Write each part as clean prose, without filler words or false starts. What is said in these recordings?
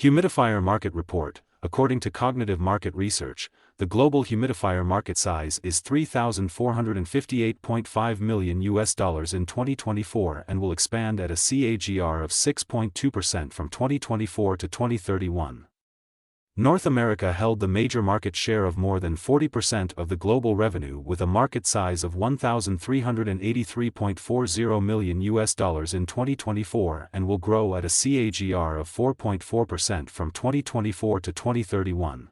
Humidifier Market Report. According to Cognitive Market Research, the global humidifier market size is $3,458.5 million in 2024 and will expand at a CAGR of 6.2% from 2024 to 2031. North America held the major market share of more than 40% of the global revenue with a market size of $1,383.40 million in 2024 and will grow at a CAGR of 4.4% from 2024 to 2031.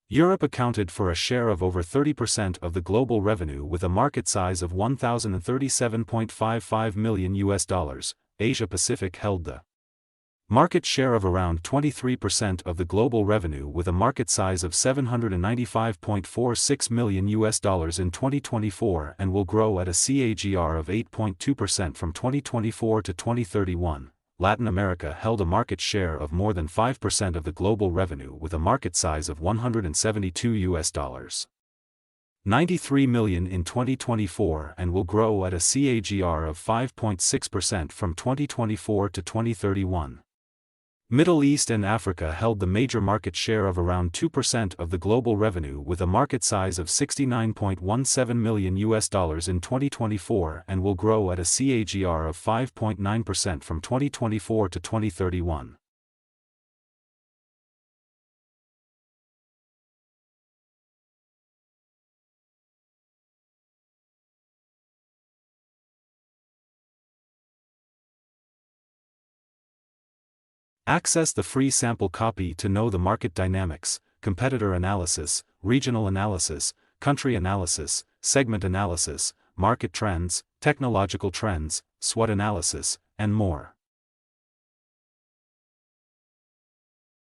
Europe accounted for a share of over 30% of the global revenue with a market size of $1,037.55 million. Asia Pacific held the market share of around 23% of the global revenue with a market size of $795.46 million in 2024 and will grow at a CAGR of 8.2% from 2024 to 2031. Latin America held a market share of more than 5% of the global revenue with a market size of $172.93 million in 2024 and will grow at a CAGR of 5.6% from 2024 to 2031. Middle East and Africa held the major market share of around 2% of the global revenue with a market size of $69.17 million in 2024 and will grow at a CAGR of 5.9% from 2024 to 2031. Access the free sample copy to know the market dynamics, competitor analysis, regional analysis, country analysis, segment analysis, market trends, technological trends, SWOT analysis, and more.